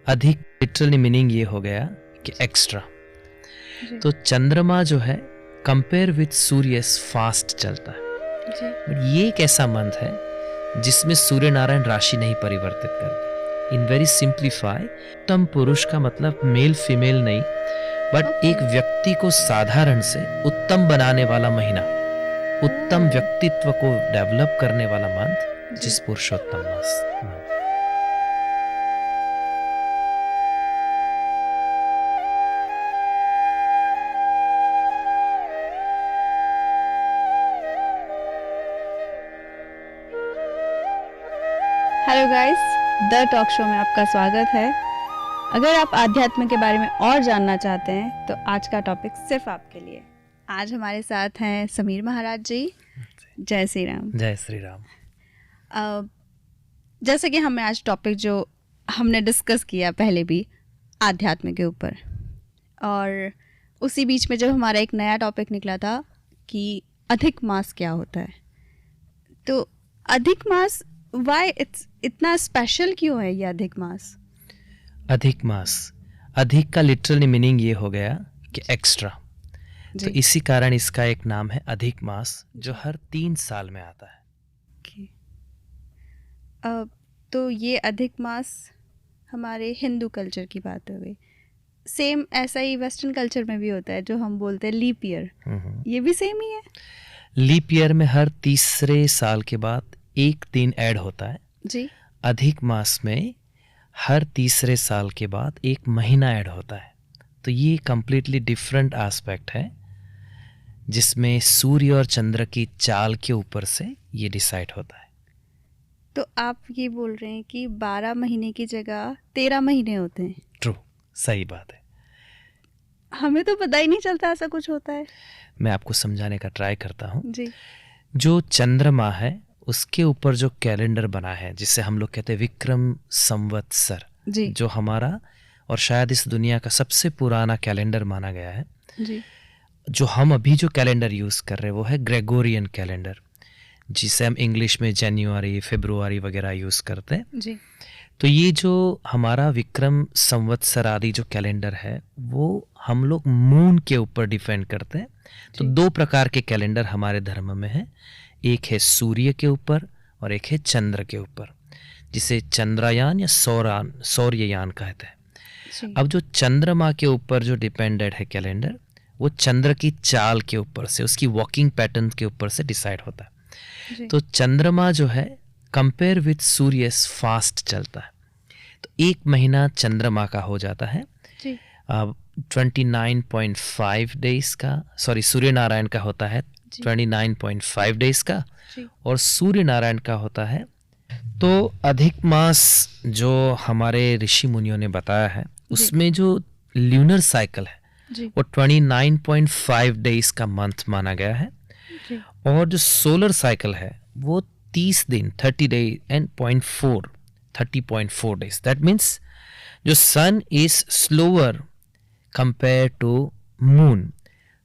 अधिक literally meaning ये हो गया कि एक्स्ट्रा। तो चंद्रमा जो है कंपेयर विथ सूर्य फास्ट चलता है, बट ये एक ऐसा मंथ है जिसमें सूर्य नारायण राशि नहीं परिवर्तित करते। इन वेरी सिंप्लीफाई, उत्तम पुरुष का मतलब मेल फीमेल नहीं, बट एक व्यक्ति को साधारण से उत्तम बनाने वाला महीना, उत्तम व्यक्तित्व को डेवलप करने वाला मंथ, जिस Purushottam Maas. Hello guys, the talk show में आपका स्वागत है। अगर आप आध्यात्म के बारे में और जानना चाहते हैं तो आज का टॉपिक सिर्फ आपके लिए। आज हमारे साथ हैं समीर महाराज जी। जय श्री राम। जय श्री राम। जैसे कि हमें आज टॉपिक जो हमने डिस्कस किया पहले भी आध्यात्म के ऊपर, और उसी बीच में जब हमारा एक नया टॉपिक निकला था कि अधिक मास क्या होता है, तो अधिक मास वाई इतना स्पेशल क्यों है ये अधिक मास? अधिक मास, अधिक का लिटरली मीनिंग ये हो गया कि एक्स्ट्रा, तो इसी कारण इसका एक नाम है अधिक मास, जो हर 3 साल में आता है। तो ये अधिक मास हमारे हिंदू कल्चर की बात हो गई। सेम ऐसा ही वेस्टर्न कल्चर में भी होता है, जो हम बोलते हैं लीप ईयर, ये भी सेम ही है। लीप ईयर में हर तीसरे साल के बाद एक दिन ऐड होता है जी। अधिक मास में हर तीसरे साल के बाद एक महीना ऐड होता है। तो ये कम्प्लीटली डिफरेंट एस्पेक्ट है, जिसमें सूर्य और चंद्र की चाल के ऊपर से ये डिसाइड होता है। तो आप ये बोल रहे हैं कि 12 महीने की जगह 13 महीने होते हैं? ट्रू, सही बात है। हमें तो पता ही नहीं चलता ऐसा कुछ होता है। मैं आपको समझाने का ट्राई करता हूँ जी। जो चंद्रमा है उसके ऊपर जो कैलेंडर बना है, जिसे हम लोग कहते हैं विक्रम संवत्सर, जो हमारा और शायद इस दुनिया का सबसे पुराना कैलेंडर माना गया है जी। जो हम अभी जो कैलेंडर यूज़ कर रहे हैं वो है ग्रेगोरियन कैलेंडर, जिसे हम इंग्लिश में जनवरी, फरवरी वगैरह यूज़ करते हैं जी। तो ये जो हमारा विक्रम संवत्सर आदि जो कैलेंडर है वो हम लोग मून के ऊपर डिपेंड करते हैं। तो 2 प्रकार के कैलेंडर हमारे धर्म में है, एक है सूर्य के ऊपर और एक है चंद्र के ऊपर, जिसे चंद्रयान या सौर्ययान कहते हैं। अब जो चंद्रमा के ऊपर जो डिपेंडेड है कैलेंडर, वो चंद्र की चाल के ऊपर से, उसकी वॉकिंग पैटर्न के ऊपर से डिसाइड होता है। तो चंद्रमा जो है कंपेयर विथ सूर्य फास्ट चलता है, तो एक महीना चंद्रमा का हो जाता है 29.5 डेज का, सॉरी सूर्य नारायण का होता है 29.5 डेज का, और सूर्य नारायण का होता है। तो अधिक मास जो हमारे ऋषि मुनियों ने बताया है उसमें जो ल्यूनर साइकिल है वो 29.5 डेज का मंथ माना गया है, और जो सोलर साइकिल है वो 30 दिन 30 day and 30.4 days. That means जो sun is slower compare to moon.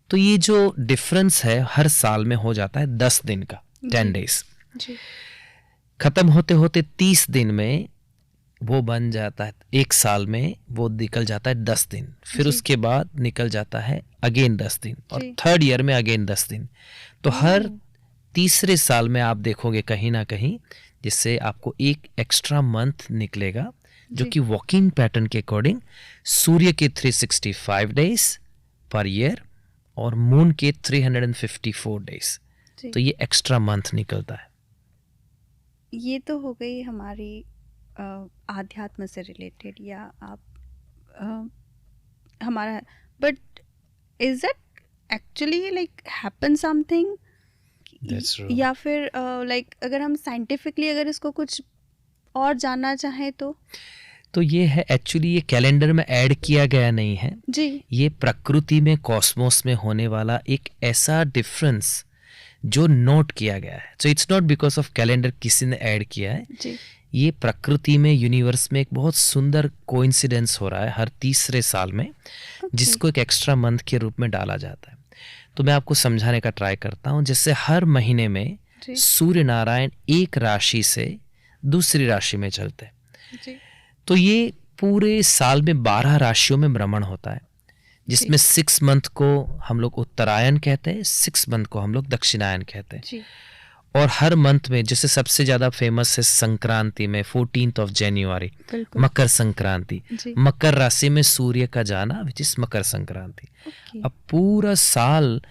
तो ये जो डिफरेंस है हर साल में हो जाता है 10 दिन का, 10 डेज। खत्म होते होते 30 दिन में वो बन जाता है, एक साल में वो निकल जाता है 10 दिन, फिर उसके बाद निकल जाता है अगेन 10 दिन, और थर्ड ईयर में अगेन 10 दिन। तो हर तीसरे साल में आप देखोगे कहीं ना कहीं, जिससे आपको एक एक्स्ट्रा मंथ निकलेगा, जो कि वॉकिंग पैटर्न के अकॉर्डिंग सूर्य के 365 डेज पर ईयर और मून के 354 डेज, तो ये एक्स्ट्रा मंथ निकलता है। ये तो हो गई हमारी आध्यात्म से रिलेटेड, या आप हमारा, but is it actually like happen something, या फिर लाइक अगर हम साइंटिफिकली अगर इसको कुछ और जानना चाहें तो ये है एक्चुअली, ये कैलेंडर में ऐड किया गया नहीं है जी। ये प्रकृति में, कॉस्मोस में होने वाला एक ऐसा डिफरेंस जो नोट किया गया है। So it's not because of calendar किसी ने ऐड किया है जी। ये प्रकृति में, यूनिवर्स में एक बहुत सुंदर कोइंसिडेंस हो रहा है हर तीसरे साल में, जिसको एक एक्स्ट्रा मंथ के रूप में डाला जाता है। तो मैं आपको समझाने का ट्राई करता हूँ। जैसे हर महीने में सूर्य नारायण एक राशि से दूसरी राशि में चलते हैं, तो ये पूरे साल में 12 राशियों में भ्रमण होता है, जिसमें 6 मंथ को हम लोग उत्तरायण कहते हैं, 6 मंथ को हम लोग दक्षिणायन कहते हैं। जी और हर मंथ में जैसे सबसे ज़्यादा फेमस है संक्रांति में 14 जनवरी, बिल्कुल मकर संक्रांति, जी मकर राशि में सूर्य का जाना which is Makar Sankranti. Okay अब पूरा साल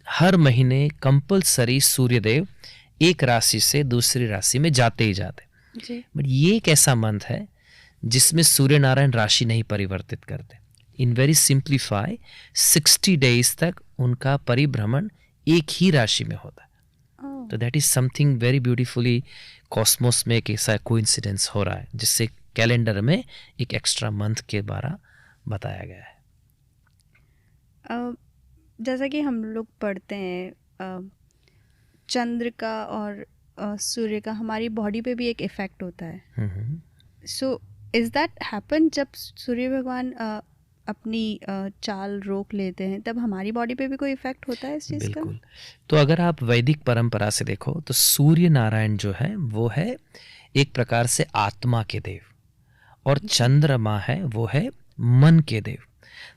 हर महीने कंपलसरी सूर्यदेव एक राशि से दूसरी राशि में जाते ही जाते। जी बट ये एक ऐसा मंथ है जिसमें सूर्य नारायण राशि नहीं परिवर्तित करते। इन वेरी सिंप्लीफाई 60 डेज तक उनका परिभ्रमण एक ही राशि में होता है। ओह तो that is something very beautifully Cosmos में एक ऐसा कोइंसिडेंस हो रहा है जिससे कैलेंडर में एक एक्स्ट्रा मंथ के बारे बताया गया है। जैसा कि हम लोग पढ़ते हैं चंद्र का और सूर्य का हमारी बॉडी पे भी एक इफ़ेक्ट होता है। हम्म, सो इज़ दैट हैपन जब सूर्य भगवान अपनी चाल रोक लेते हैं तब हमारी बॉडी पे भी कोई इफ़ेक्ट होता है इस चीज़ का? बिल्कुल। तो अगर आप वैदिक परंपरा से देखो तो सूर्य नारायण जो है वो है एक प्रकार से आत्मा के देव और चंद्रमा है वो है मन के देव।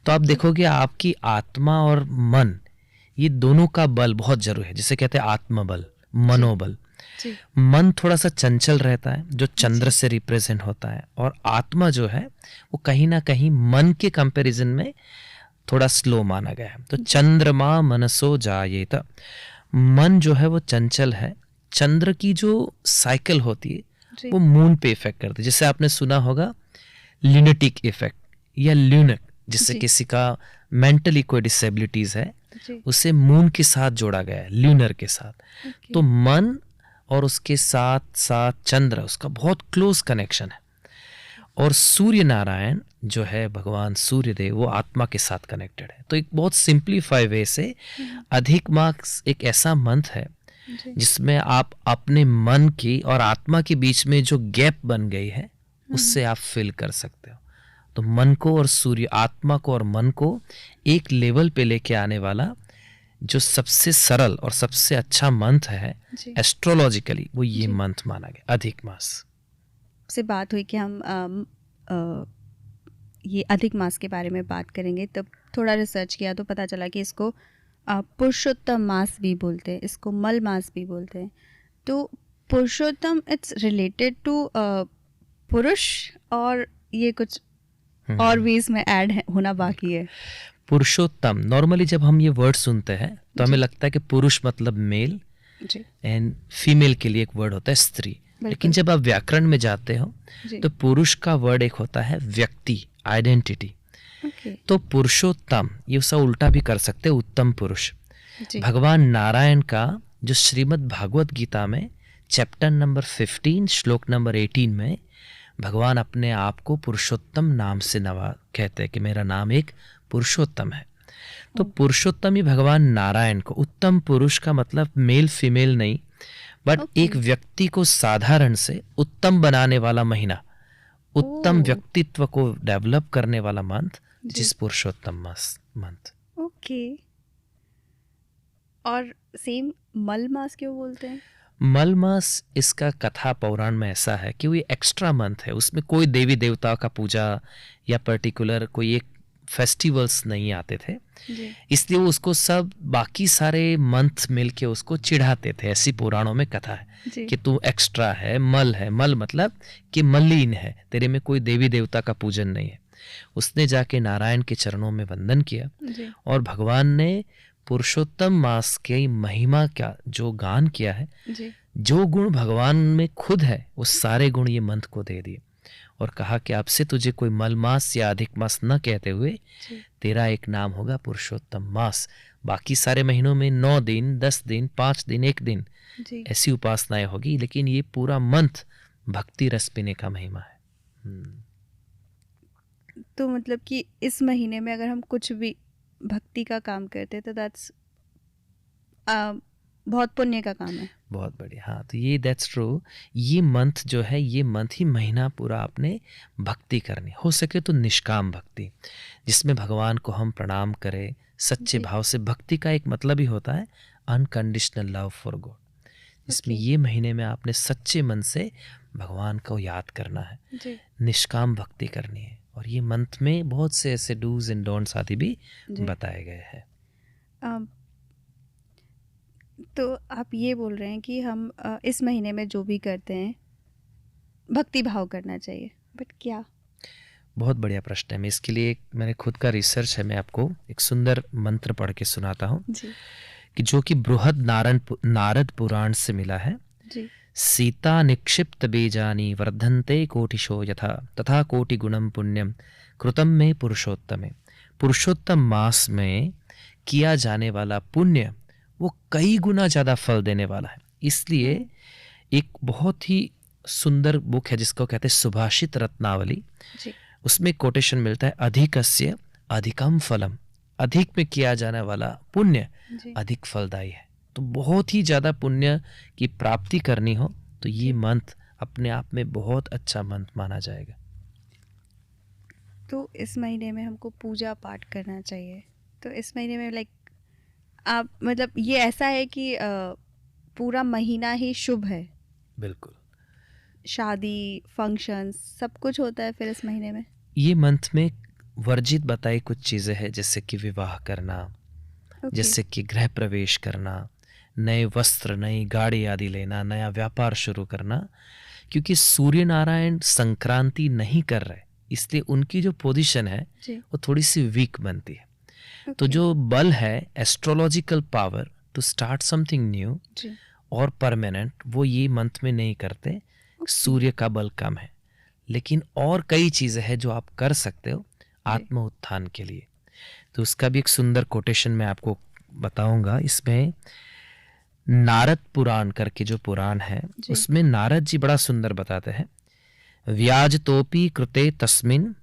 तो आप देखोगे आपकी आत्मा और मन ये दोनों का बल बहुत जरूरी है, जिसे कहते हैं आत्मबल, मनोबल। जी मन थोड़ा सा चंचल रहता है जो चंद्र से रिप्रेजेंट होता है, और आत्मा जो है वो कहीं ना कहीं मन के कंपैरिजन में थोड़ा स्लो माना गया है। तो चंद्रमा मनसो जायेत, मन जो है वो चंचल है। चंद्र की जो साइकिल होती है जी वो मून पे इफेक्ट करती है, जिससे आपने सुना होगा लिनेटिक इफेक्ट या ल्यूनक, जिससे जी। किसी का मेंटली कोई डिसेबिलिटीज है जी उसे मून के साथ जोड़ा गया है, ल्यूनर के साथ। ओके तो मन और उसके साथ साथ चंद्र, उसका बहुत क्लोज कनेक्शन है। और सूर्य नारायण जो है भगवान सूर्यदेव वो आत्मा के साथ कनेक्टेड है। तो एक बहुत सिंप्लीफाई वे से अधिक मास एक ऐसा मंथ है जी जिसमें आप अपने मन की और आत्मा के बीच में जो गैप बन गई है उससे आप फिल कर सकते हो। तो मन को और सूर्य, आत्मा को और मन को एक लेवल पे लेके आने वाला जो सबसे सरल और सबसे अच्छा मंथ है जी एस्ट्रोलॉजिकली वो ये जी। मंथ माना गया, अधिक मास। से बात हुई कि हम ये अधिक मास के बारे में बात करेंगे, तब थोड़ा रिसर्च किया तो पता चला कि इसको पुरुषोत्तम मास भी बोलते हैं, इसको मल मास भी बोलते हैं। तो पुरुषोत्तम इट्स रिलेटेड टू पुरुष, और ये कुछ और वेज में ऐड होना बाकी है? पुरुषोत्तम, नॉर्मली जब हम ये वर्ड सुनते हैं तो हमें जी। लगता है कि पुरुष मतलब मेल जी एंड फीमेल के लिए एक वर्ड होता है स्त्री। लेकिन बिल्कुल जब आप व्याकरण में जाते हो जी तो पुरुष का वर्ड एक होता है व्यक्ति, आइडेंटिटी। ओके तो पुरुषोत्तम ये उसका उल्टा भी कर सकते हैं, उत्तम पुरुष। जी भगवान नारायण का जो श्रीमद् भागवत गीता में चैप्टर नंबर 15 श्लोक नंबर 18 में भगवान अपने आप को पुरुषोत्तम नाम से नवा कहते हैं कि मेरा नाम एक पुरुषोत्तम है। तो पुरुषोत्तम ही भगवान नारायण को, उत्तम पुरुष का मतलब मेल फीमेल नहीं, बट Okay. एक व्यक्ति को साधारण से उत्तम बनाने वाला महीना, उत्तम Oh. व्यक्तित्व को डेवलप करने वाला मंथ, जी। जिस पुरुषोत्तम मंथ। ओके। और सेम मल मास क्यों बोलते हैं? मल मास, इसका कथा पौराण में ऐसा है कि वो एक्स्ट्रा मंथ है, उसमें कोई देवी देवताओं का पूजा या पर्टिकुलर कोई एक फेस्टिवल्स नहीं आते थे, जी इसलिए वो उसको सब बाकी सारे मंथ मिलके उसको चिढ़ाते थे। ऐसी पुराणों में कथा है जी कि तू एक्स्ट्रा है, मल मतलब कि मलिन है, तेरे में कोई देवी देवता का पूजन नहीं है। उसने जाके नारायण के चरणों में वंदन किया जी और भगवान ने पुरुषोत्तम मास की महिमा का जो गान किया है, जी जो गुण भगवान में खुद है वो सारे गुण ये मंथ को दे दिए और कहा कि अब से तुझे कोई मल मास या अधिक मास न कहते हुए जी तेरा एक नाम होगा पुरुषोत्तम मास। बाकी सारे महीनों में 9 दिन, 10 दिन, 5 दिन, 1 दिन जी ऐसी उपासनाएं होगी, लेकिन ये पूरा मंथ भक्ति रस पीने का महिमा है। तो मतलब कि इस महीने में अगर हम कुछ भी भक्ति का काम करते हैं तो दैट्स बहुत पुण्य का काम है। बहुत बढ़िया। हाँ, तो ये दैट्स ट्रू। ये मंथ जो है, ये मंथ ही महीना पूरा आपने भक्ति करनी, हो सके तो निष्काम भक्ति, जिसमें भगवान को हम प्रणाम करें सच्चे जी। भाव से। भक्ति का एक मतलब ही होता है अनकंडीशनल लव फॉर गॉड, जिसमें Okay. ये महीने में आपने सच्चे मन से भगवान को याद करना है, जी निष्काम भक्ति करनी है और ये मंथ में बहुत से ऐसे डूज एंड डोंट्स आदि भी जी। बताए गए हैं। अम, तो आप ये बोल रहे हैं कि हम इस महीने में जो भी करते हैं भक्ति भाव करना चाहिए, बट क्या? बहुत बढ़िया प्रश्न है। मैं इसके लिए मैंने खुद का रिसर्च है, मैं आपको एक सुंदर मंत्र पढ़ के सुनाता हूँ जी। कि जो कि बृहद नारद पुराण से मिला है। जी। सीता निक्षिप्त बीजानि वर्धन्ते कोटिशो यथा तथा कोटि गुणम पुण्यम कृतम में पुरुषोत्तमे। पुरुषोत्तम मास में किया जाने वाला पुण्य वो कई गुना ज़्यादा फल देने वाला है। इसलिए एक बहुत ही सुंदर बुक है जिसको कहते हैं सुभाषित रत्नावली। जी। उसमें कोटेशन मिलता है अधिकस्य अधिकम फलम। अधिक में किया जाने वाला पुण्य जी। अधिक फलदायी है। तो बहुत ही ज़्यादा पुण्य की प्राप्ति करनी हो तो ये मंथ अपने आप में बहुत अच्छा मंथ माना जाएगा। तो इस महीने में हमको पूजा पाठ करना चाहिए। तो इस महीने में लाइक आप मतलब ये ऐसा है कि पूरा महीना ही शुभ है, बिल्कुल। शादी फंक्शंस सब कुछ होता है फिर इस महीने में। ये मंथ में वर्जित बताई कुछ चीज़ें हैं जैसे कि विवाह करना, ओके। जैसे कि गृह प्रवेश करना, नए वस्त्र, नई गाड़ी आदि लेना, नया व्यापार शुरू करना। क्योंकि सूर्य नारायण संक्रांति नहीं कर रहे, इसलिए उनकी जो पोजीशन है जी। वो थोड़ी सी वीक बनती है। तो ओके। जो बल है astrological power to start something new जी। और परमानेंट, वो ये मंथ में नहीं करते। सूर्य का बल कम है, लेकिन और कई चीज़ें हैं जो आप कर सकते हो आत्म उत्थान के लिए। तो उसका भी एक सुंदर कोटेशन मैं आपको बताऊंगा। इसमें नारद पुराण करके जो पुराण है जी। उसमें नारद जी बड़ा सुंदर बताते हैं। व्याज तोपी कृते तस्मिन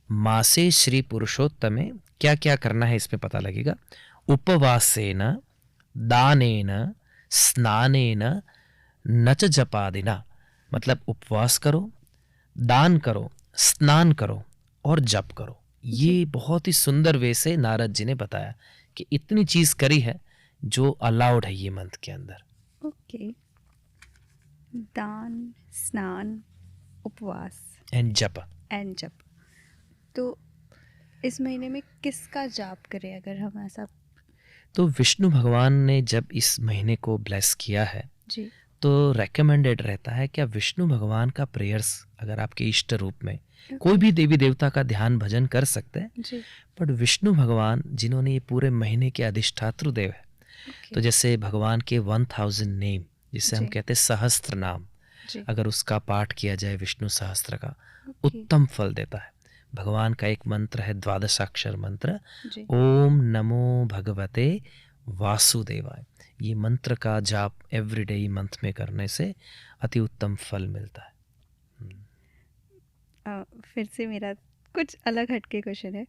मासे श्री पुरुषोत्तमे। क्या क्या करना है इसमें पता लगेगा। उपवासेन दानेन स्नानेन न च जपादिना। मतलब उपवास करो, दान करो, स्नान करो और जप करो। ये बहुत ही सुंदर वे से नारद जी ने बताया कि इतनी चीज करी है जो अलाउड है ये मंथ के अंदर। ओके। दान, स्नान, उपवास एंड जप। एंड जप। तो इस महीने में किसका जाप करें अगर हम ऐसा? तो विष्णु भगवान ने जब इस महीने को ब्लेस किया है जी। तो रेकमेंडेड रहता है कि आप विष्णु भगवान का प्रेयर्स अगर आपके इष्ट रूप में कोई भी देवी देवता का ध्यान भजन कर सकते हैं, जी। बट विष्णु भगवान जिन्होंने ये पूरे महीने के अधिष्ठातृ देव है। ओके। तो जैसे भगवान के 1000 नेम जिसे हम जी। कहते हैं सहस्त्र नाम, जी। अगर उसका पाठ किया जाए विष्णु सहस्त्र का, ओके। उत्तम फल देता है। भगवान का एक मंत्र है द्वादशाक्षर मंत्र, जी। ओम नमो भगवते वासुदेवाय। ये मंत्र का जाप एवरीडे मंथ में करने से अति उत्तम फल मिलता है। फिर से मेरा कुछ अलग हटके क्वेश्चन है।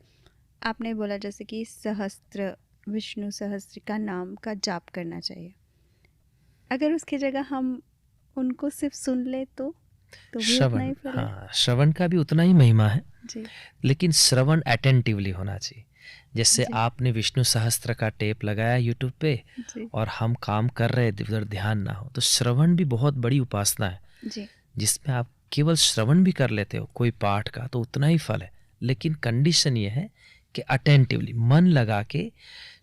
आपने बोला जैसे कि सहस्त्र, विष्णु सहस्त्र का नाम का जाप करना चाहिए। अगर उसकी जगह हम उनको सिर्फ सुन ले तो भी उतना श्रवण, ही फल है? हाँ, श्रवण का भी उतना ही महिमा है, जी। लेकिन श्रवण अटेंटिवली होना चाहिए। जैसे जी। आपने विष्णु सहस्त्र का टेप लगाया यूट्यूब पे जी। और हम काम कर रहे उधर ध्यान ना हो, तो श्रवण भी बहुत बड़ी उपासना है जी। जिसमें आप केवल श्रवण भी कर लेते हो कोई पाठ का तो उतना ही फल है। लेकिन कंडीशन ये है कि अटेंटिवली मन लगा के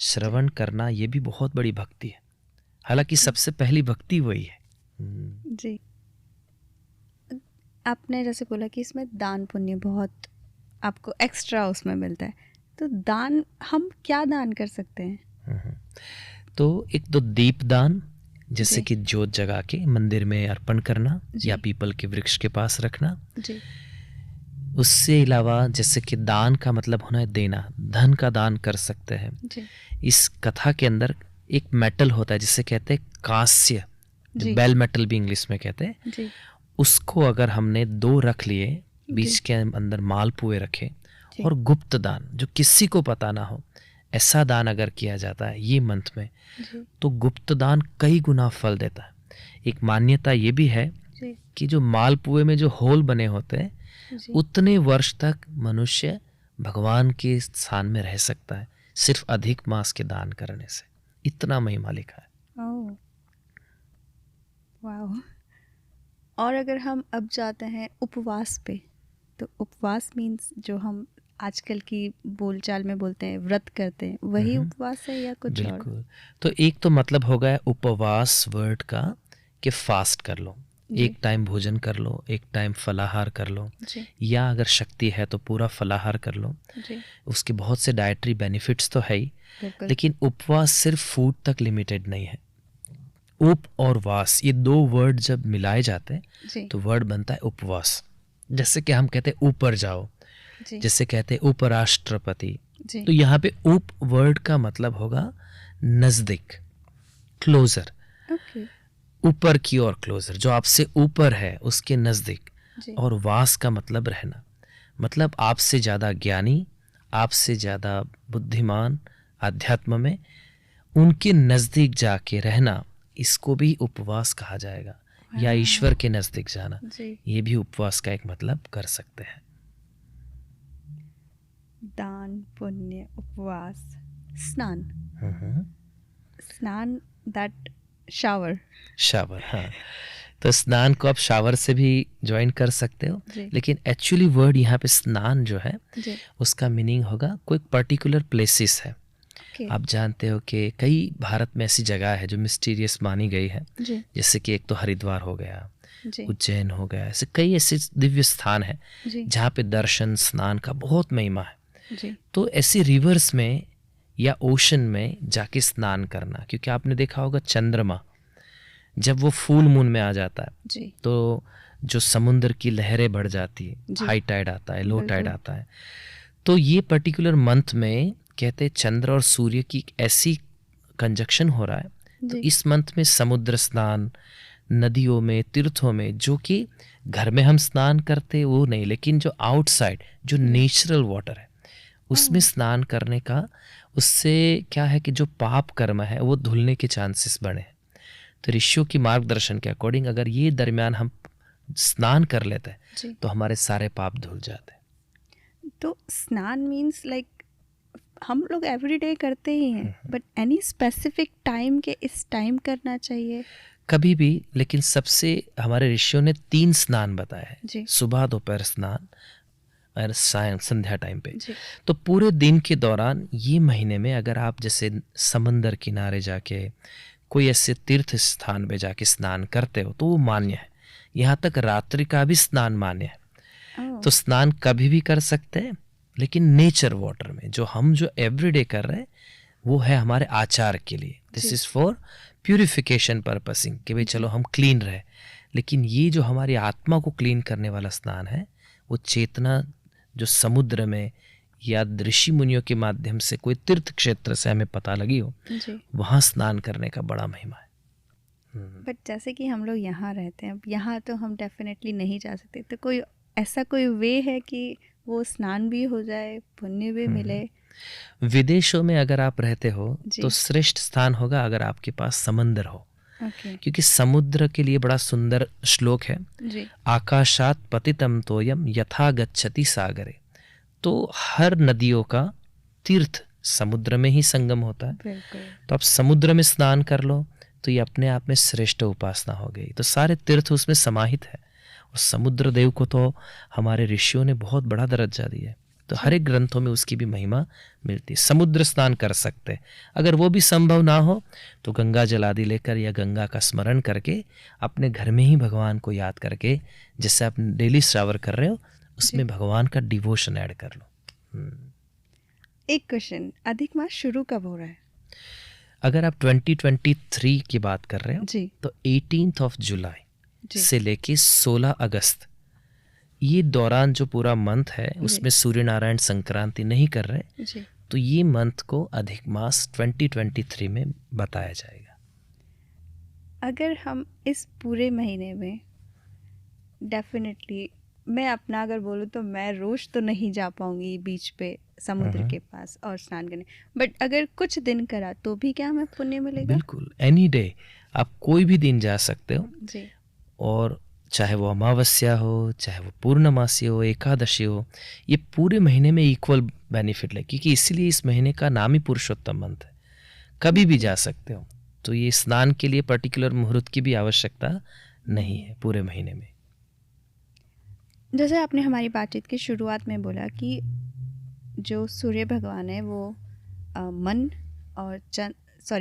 श्रवण करना, ये भी बहुत बड़ी भक्ति है। हालांकि सबसे पहली भक्ति वही है। जी। आपने जैसे बोला कि इसमें दान पुण्य बहुत आपको एक्स्ट्रा उसमें मिलता है, तो दान हम क्या दान कर सकते हैं? तो एक तो दीप दान, जैसे जी। कि जोत जगा के मंदिर में अर्पण करना जी। या पीपल के वृक्ष के पास रखना। जी। उससे अलावा जैसे कि दान का मतलब होना है देना, धन का दान कर सकते हैं। जी। इस कथा के अंदर एक मेटल होता है जिसे कहते हैं कांस्य, जो जी। बेल मेटल भी इंग्लिश में कहते हैं। जी। उसको अगर हमने 2 रख लिए, बीच जी। के अंदर मालपुए रखे जी। और गुप्त दान जो किसी को पता ना हो, ऐसा दान अगर किया जाता है ये मंथ में, जी। तो गुप्त दान कई गुना फल देता है। एक मान्यता ये भी है जी। कि जो मालपुए में जो होल बने होते हैं जी। उतने वर्ष तक मनुष्य भगवान के स्थान में रह सकता है सिर्फ अधिक मास के दान करने से। इतना महिमा लिखा है। ओह, वाह। और अगर हम अब जाते हैं उपवास पे, तो उपवास मीन्स जो हम आजकल की बोलचाल में बोलते हैं व्रत करते हैं, वही उपवास है या कुछ और? बिल्कुल। तो एक तो मतलब हो गया उपवास वर्ड का कि फास्ट कर लो, जी। एक टाइम भोजन कर लो, एक टाइम फलाहार कर लो, जी या अगर शक्ति है तो पूरा फलाहार कर लो। जी उसके बहुत से डाइटरी बेनिफिट्स तो है ही, बिल्कुल। लेकिन उपवास सिर्फ फूड तक लिमिटेड नहीं है। उप और वास, ये दो वर्ड जब मिलाए जाते हैं जी तो वर्ड बनता है उपवास। जैसे कि हम कहते हैं ऊपर जाओ, जी जैसे कहते हैं उपराष्ट्रपति, जी तो यहाँ पे उप वर्ड का मतलब होगा नजदीक, क्लोजर, ओके ऊपर की ओर क्लोजर, जो आपसे ऊपर है उसके नजदीक। जी और वास का मतलब रहना, मतलब आपसे ज़्यादा ज्ञानी, आपसे ज़्यादा बुद्धिमान आध्यात्म में, उनके नज़दीक जाके रहना, इसको भी उपवास कहा जाएगा, या ईश्वर के नज़दीक जाना, जी। ये भी उपवास का एक मतलब कर सकते हैं। दान, पुण्य, उपवास, स्नान। हम्म। स्नान दैट शावर। शावर, हाँ। तो स्नान को आप शावर से भी ज्वाइन कर सकते हो, जी लेकिन एक्चुअली वर्ड यहाँ पे स्नान जो है जी उसका मीनिंग होगा कोई पर्टिकुलर प्लेसेस है। ओके आप जानते हो कि कई भारत में ऐसी जगह है जो मिस्टीरियस मानी गई है, जी जैसे कि एक तो हरिद्वार हो गया, जी उज्जैन हो गया, ऐसे कई ऐसे दिव्य स्थान हैं जी जहाँ पे दर्शन स्नान का बहुत महिमा है। जी तो ऐसे रिवर्स में या ओशन में जाके स्नान करना, क्योंकि आपने देखा होगा चंद्रमा जब वो फुल मून में आ जाता है जी तो जो समुद्र की लहरें बढ़ जाती है, जी। हाई टाइड आता है, लो टाइड बिल्कुल। आता है। तो ये पर्टिकुलर मंथ में कहते हैं चंद्र और सूर्य की एक ऐसी कंजक्शन हो रहा है, तो जी इस मंथ में समुद्र स्नान, नदियों में, तीर्थों में, जो कि घर में हम स्नान करते वो नहीं, लेकिन जो आउटसाइड जो नेचुरल वाटर है उसमें स्नान करने का, उससे क्या है कि जो पाप कर्म है वो धुलने के चांसेस बढ़े हैं। तो ऋषियों की मार्गदर्शन के अकॉर्डिंग अगर ये दरमियान हम स्नान कर लेते हैं जी। तो हमारे सारे पाप धुल जाते हैं। तो स्नान मीन्स लाइक हम लोग एवरीडे करते ही हैं, बट एनी स्पेसिफिक टाइम के इस टाइम करना चाहिए? कभी भी, लेकिन सबसे हमारे ऋषियों ने 3 स्नान बताए हैं, जी सुबह, दोपहर स्नान और सायं संध्या टाइम पे। जी तो पूरे दिन के दौरान ये महीने में अगर आप जैसे समंदर किनारे जाके कोई ऐसे तीर्थ स्थान पे जाके स्नान करते हो तो वो मान्य है। यहाँ तक रात्रि का भी स्नान मान्य है। ओह तो स्नान कभी भी कर सकते हैं, लेकिन नेचर वाटर में, जो एवरीडे कर रहे हैं वो है हमारे आचार के लिए, दिस जी इज फॉर प्यूरिफिकेशन पर्पसिंग, कि भाई चलो हम क्लीन रहे। लेकिन ये जो हमारी आत्मा को क्लीन करने वाला स्नान है, वो चेतना जो समुद्र में या ऋषि मुनियों के माध्यम से कोई तीर्थ क्षेत्र से हमें पता लगी हो, जी। वहाँ स्नान करने का बड़ा महिमा है। बट जैसे कि हम लोग यहाँ रहते हैं, अब यहाँ तो हम डेफिनेटली नहीं जा सकते, तो कोई ऐसा कोई वे है कि वो स्नान भी हो जाए, पुण्य भी मिले? विदेशों में अगर आप रहते हो जी। तो श्रेष्ठ स्थान होगा अगर आपके पास समंदर हो, ओके क्योंकि समुद्र के लिए बड़ा सुंदर श्लोक है, जी आकाशात पतितम तोयम यथा गच्छति सागरे। तो हर नदियों का तीर्थ समुद्र में ही संगम होता है। बिल्कुल। तो आप समुद्र में स्नान कर लो तो ये अपने आप में श्रेष्ठ उपासना हो गई। तो सारे तीर्थ उसमें समाहित है, और समुद्र देव को तो हमारे ऋषियों ने बहुत बड़ा दर्जा दिया है। तो हर एक ग्रंथों में उसकी भी महिमा मिलती है। समुद्र स्नान कर सकते हैं। अगर वो भी संभव ना हो तो गंगा जल आदि लेकर या गंगा का स्मरण करके अपने घर में ही भगवान को याद करके, जैसे आप डेली श्रावर कर रहे हो, उसमें भगवान का डिवोशन ऐड कर लो। एक क्वेश्चन, अधिक मास शुरू कब हो रहा है? अगर आप 2023 की बात कर रहे हो जी तो 18 जुलाई जी से लेके 16 अगस्त, ये दौरान जो पूरा मंथ है उसमें सूर्य नारायण संक्रांति नहीं कर रहे, जी। तो ये मंथ को अधिक मास 2023 में बताया जाएगा। अगर हम इस पूरे महीने में डेफिनेटली, मैं अपना अगर बोलूँ तो मैं रोज़ तो नहीं जा पाऊँगी बीच पे समुद्र के पास और स्नान करने, बट अगर कुछ दिन करा तो भी क्या हमें पुण्य मिलेगा? बिल्कुल, एनी डे आप कोई भी दिन जा सकते हो, जी और चाहे वो अमावस्या हो, चाहे वो पूर्णमासी हो, एकादशी हो, ये पूरे महीने में इक्वल बेनिफिट है, क्योंकि इसीलिए इस महीने का नाम ही पुरुषोत्तम मंथ है। कभी भी जा सकते हो। तो ये स्नान के लिए पर्टिकुलर मुहूर्त की भी आवश्यकता नहीं है पूरे महीने में। जैसे आपने हमारी बातचीत की शुरुआत में बोला कि जो सूर्य भगवान है वो मन और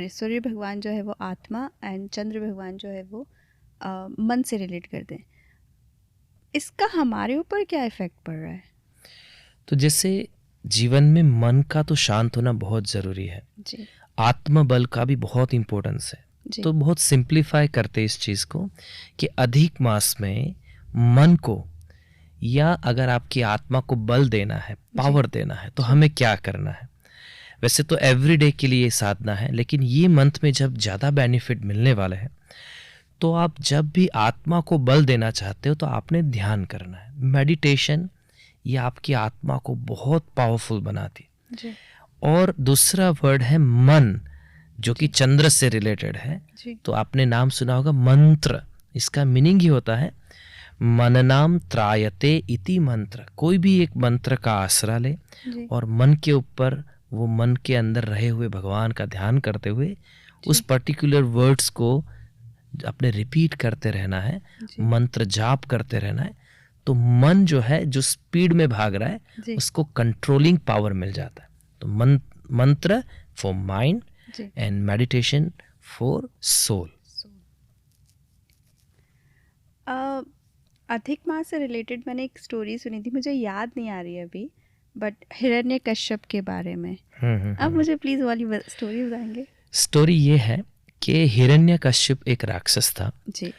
सूर्य भगवान जो है वो आत्मा एंड चंद्र भगवान जो है वो मन से रिलेट करते हैं। इसका हमारे ऊपर क्या इफेक्ट पड़ रहा है? तो जैसे जीवन में मन का तो शांत होना बहुत ज़रूरी है, जी आत्मबल का भी बहुत इम्पोर्टेंस है। जी तो बहुत सिंप्लीफाई करते इस चीज़ को कि अधिक मास में मन को या अगर आपकी आत्मा को बल देना है, पावर देना है, तो हमें क्या करना है। वैसे तो एवरीडे के लिए साधना है, लेकिन ये मंथ में जब ज़्यादा बेनिफिट मिलने वाले हैं, तो आप जब भी आत्मा को बल देना चाहते हो तो आपने ध्यान करना है। मेडिटेशन ये आपकी आत्मा को बहुत पावरफुल बनाती। जी और दूसरा वर्ड है मन, जो कि चंद्र से रिलेटेड है। जी तो आपने नाम सुना होगा मंत्र, इसका मीनिंग ही होता है मननाम त्रायते इति मंत्र। कोई भी एक मंत्र का आसरा ले जी और मन के ऊपर वो मन के अंदर रहे हुए भगवान का ध्यान करते हुए उस पर्टिकुलर वर्ड्स को अपने रिपीट करते रहना है, जी मंत्र जाप करते रहना है। तो मन जो है, जो स्पीड में भाग रहा है, जी उसको कंट्रोलिंग पावर मिल जाता है। तो मंत्र फॉर माइंड जी एंड मेडिटेशन फॉर सोल। अधिक मास से रिलेटेड मैंने एक स्टोरी सुनी थी, मुझे याद नहीं आ रही है अभी, बट हिरण्यकश्यप के बारे में। आप मुझे प्लीज़ वाली स्टोरी बताएंगे? स्टोरी ये है कि हिरण्यकश्यप एक राक्षस था जी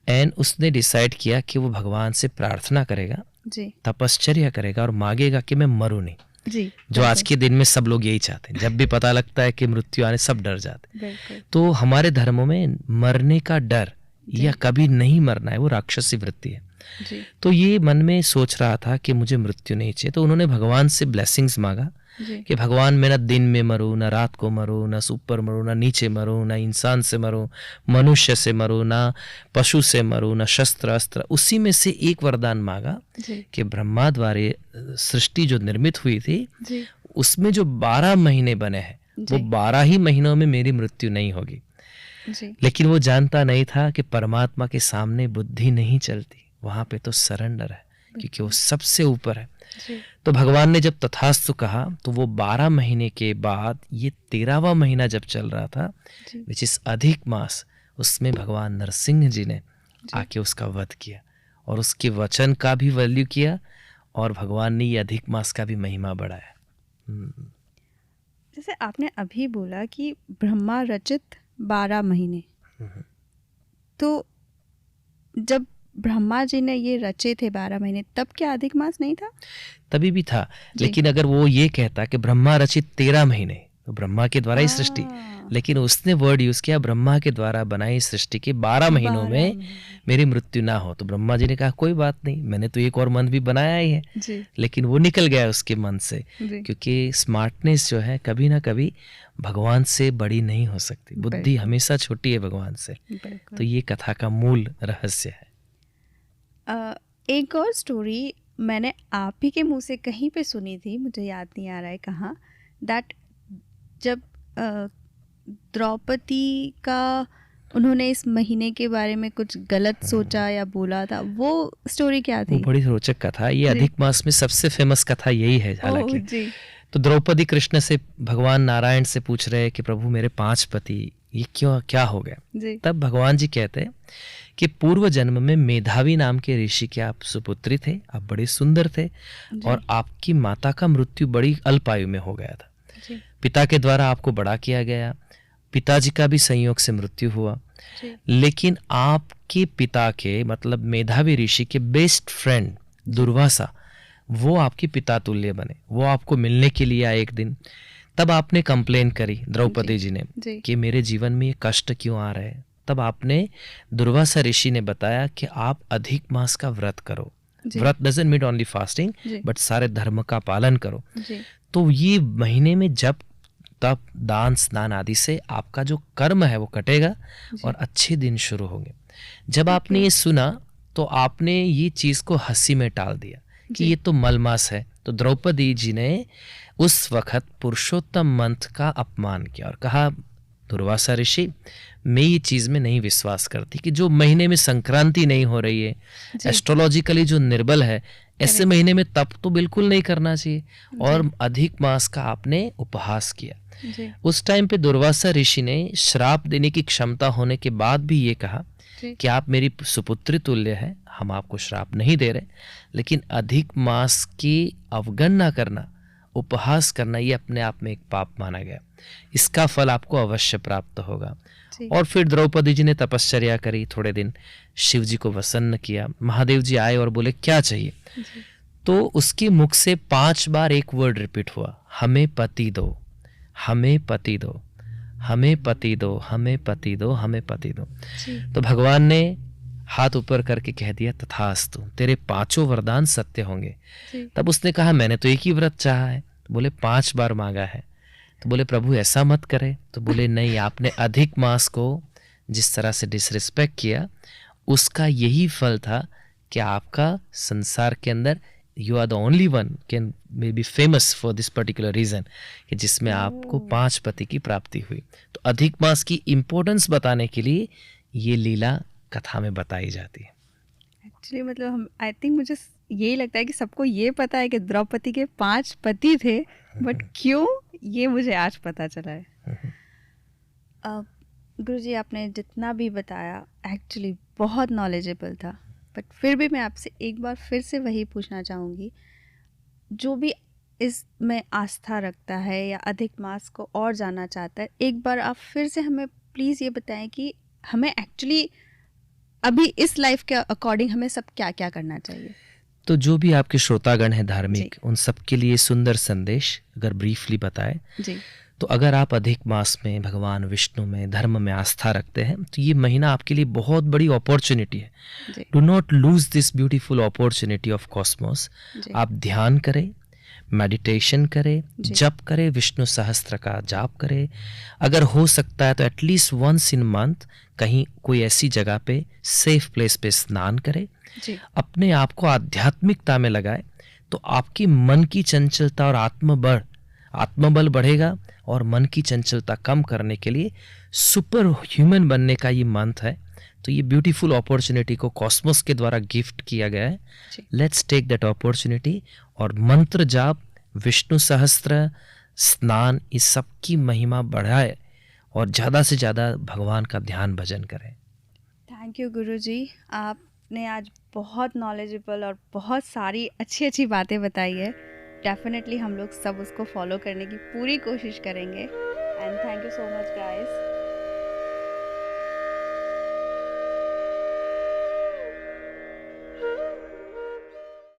एंड उसने डिसाइड किया कि वो भगवान से प्रार्थना करेगा, जी तपश्चर्या करेगा और मांगेगा कि मैं मरूं नहीं। जी जो आज के दिन में सब लोग यही चाहते हैं, जब भी पता लगता है कि मृत्यु आने सब डर जाते हैं। बिल्कुल तो हमारे धर्मों में मरने का डर या कभी नहीं मरना है, वो राक्षसी वृत्ति है। जी तो ये मन में सोच रहा था कि मुझे मृत्यु नहीं चाहिए। तो उन्होंने भगवान से ब्लेसिंग्स मांगा जी कि भगवान मैं ना दिन में मरूं, ना रात को मरूं, ना ऊपर मरूं, ना नीचे मरूं, ना इंसान से मरूं, मनुष्य से मरूं, ना पशु से मरूं, ना शस्त्र अस्त्र। उसी में से एक वरदान मांगा जी कि ब्रह्मा द्वारा सृष्टि जो निर्मित हुई थी जी उसमें जो 12 महीने बने हैं वो 12 ही महीनों में मेरी मृत्यु नहीं होगी। जी लेकिन वो जानता नहीं था कि परमात्मा के सामने बुद्धि नहीं चलती, वहां पे तो सरेंडर है, क्योंकि वो सबसे ऊपर है। जी तो भगवान ने जब तथास्तु कहा तो वो 12 महीने के बाद ये 13वां महीना जब चल रहा था, जी विच इज अधिक मास, उसमें भगवान नरसिंह जी ने आके उसका वध किया और उसके वचन का भी वैल्यू किया और भगवान ने ये अधिक मास का भी महिमा बढ़ाया। जैसे आपने अभी बोला कि ब्रह्मा रचित 12 महीने, तो जब ब्रह्मा जी ने ये रचे थे 12 महीने, तब क्या अधिक मास नहीं था? तभी भी था, जी। लेकिन अगर वो ये कहता कि ब्रह्मा रचित 13 महीने, तो ब्रह्मा के द्वारा ही सृष्टि, हाँ, लेकिन उसने वर्ड यूज किया ब्रह्मा के द्वारा बनाई सृष्टि के 12 महीनों 12 में महीने। मेरी मृत्यु ना हो। तो ब्रह्मा जी ने कहा कोई बात नहीं, मैंने तो एक और मंथ भी बनाया ही है। जी लेकिन वो निकल गया उसके मन से, जी क्योंकि स्मार्टनेस जो है कभी ना कभी भगवान से बड़ी नहीं हो सकती, बुद्धि बिल्कुल। हमेशा छोटी है भगवान से। बिल्कुल। तो ये कथा का मूल रहस्य है। एक और स्टोरी मैंने आप ही के मुंह से कहीं पे सुनी थी, मुझे याद नहीं आ रहा है कहाँ, दैट जब द्रौपदी का उन्होंने इस महीने के बारे में कुछ गलत सोचा या बोला था, वो स्टोरी क्या वो थी? बड़ी रोचक कथा है। ये जी। अधिक मास में सबसे फेमस कथा यही है ओह हालांकि। जी तो द्रौपदी कृष्ण से भगवान नारायण से पूछ रहे हैं कि प्रभु मेरे 5 पति, ये क्यों, क्या हो गया? जी तब भगवान जी कहते हैं कि पूर्व जन्म में मेधावी नाम के ऋषि के आप सुपुत्री थे, आप बड़े सुंदर थे जी। और आपकी माता का मृत्यु बड़ी अल्पायु में हो गया था। जी पिता के द्वारा आपको बड़ा किया गया, पिताजी का भी संयोग से मृत्यु हुआ, जी लेकिन आपके पिता के मतलब मेधावी ऋषि के बेस्ट फ्रेंड दुर्वासा, वो आपके पिता तुल्य बने, वो आपको मिलने के लिए आए एक दिन। तब आपने कंप्लेन करी द्रौपदी जी ने जी कि मेरे जीवन में ये कष्ट क्यों आ रहे हैं। तब आपने दुर्वासा ऋषि ने बताया कि आप अधिक मास का व्रत करो। जी। व्रत डजंट मीन ओनली फास्टिंग, जी। बट सारे धर्म का पालन करो। जी तो ये महीने में जब तप दान स्नान आदि से आपका जो कर्म है वो कटेगा और अच्छे दिन शुरू होंगे। जब आपने ये सुना तो आपने ये चीज को हंसी में टाल दिया कि ये तो मलमास है। तो द्रौपदी जी ने उस वक्त पुरुषोत्तम मंत्र का अपमान किया और कहा दुर्वासा ऋषि, मैं ये चीज़ में नहीं विश्वास करती कि जो महीने में संक्रांति नहीं हो रही है, जी। एस्ट्रोलॉजिकली जो निर्बल है, ऐसे Correct. महीने में तप तो बिल्कुल नहीं करना चाहिए। और जी। अधिक मास का आपने उपहास किया। जी। उस टाइम पे दुर्वासा ऋषि ने श्राप देने की क्षमता होने के बाद भी ये कहा जी। कि आप मेरी सुपुत्री तुल्य है, हम आपको श्राप नहीं दे रहे, लेकिन अधिक मास की अवगणना करना, उपहास करना, ये अपने आप में एक पाप माना गया। इसका फल आपको अवश्य प्राप्त होगा। जी। और फिर द्रौपदी जी ने तपश्चर्या करी, थोड़े दिन शिव जी को प्रसन्न किया। महादेव जी आए और बोले क्या चाहिए, जी। तो उसके मुख से 5 बार एक वर्ड रिपीट हुआ, हमें पति दो, हमें पति दो, हमें पति दो, हमें पति दो, हमें पति दो। जी। तो भगवान ने हाथ ऊपर करके कह दिया तथास्तु, तेरे 5 वरदान सत्य होंगे। जी। तब उसने कहा मैंने तो एक ही व्रत चाहा है। तो बोले 5 बार मांगा है। तो बोले प्रभु ऐसा मत करे। तो बोले नहीं, आपने अधिक मास को जिस तरह से डिसरिस्पेक्ट किया, उसका यही फल था कि आपका संसार के अंदर you are the only one can may be famous for this particular reason, कि जिसमें आपको 5 पति की प्राप्ति हुई। तो अधिक मास की इम्पोर्टेंस बताने के लिए ये लीला कथा में बताई जाती है। एक्चुअली मतलब हम आई थिंक मुझे यही लगता है कि सबको ये पता है कि द्रौपदी के 5 पति थे, बट क्यों, ये मुझे आज पता चला है। गुरुजी आपने जितना भी बताया एक्चुअली बहुत नॉलेजेबल था, बट फिर भी मैं आपसे एक बार फिर से वही पूछना चाहूँगी, जो भी इसमें आस्था रखता है या अधिक मास को और जानना चाहता है, एक बार आप फिर से हमें प्लीज़ ये बताएं कि हमें एक्चुअली अभी इस लाइफ के अकॉर्डिंग हमें सब क्या क्या करना चाहिए। तो जो भी आपके श्रोतागण हैं धार्मिक, जी। उन सब के लिए सुंदर संदेश अगर ब्रीफली बताए, जी। तो अगर आप अधिक मास में भगवान विष्णु में, धर्म में आस्था रखते हैं, तो ये महीना आपके लिए बहुत बड़ी अपॉर्चुनिटी है। जी। Do not lose this beautiful opportunity of cosmos. जी। आप ध्यान करें, मेडिटेशन करें, जी। जप करें, विष्णु सहस्त्र का जाप करें। अगर हो सकता है तो एटलीस्ट वंस इन मंथ कहीं कोई ऐसी जगह पे, सेफ प्लेस पे स्नान करें। जी। अपने आप को आध्यात्मिकता में लगाए, तो आपकी मन की चंचलता और आत्मबल बढ़ेगा। और मन की चंचलता कम करने के लिए सुपर ह्यूमन बनने का ये मंथ है। तो ये ब्यूटीफुल अपॉर्चुनिटी को कॉस्मोस के द्वारा गिफ्ट किया गया है। लेट्स टेक दैट अपॉर्चुनिटी और मंत्र जाप, विष्णु सहस्त्र, स्नान, इस सब की महिमा बढ़ाए और ज़्यादा से ज़्यादा भगवान का ध्यान भजन करें। थैंक यू गुरुजी, आपने आज बहुत नॉलेजेबल और बहुत सारी अच्छी अच्छी बातें बताई है। डेफिनेटली हम लोग सब उसको फॉलो करने की पूरी कोशिश करेंगे। And thank you so much guys.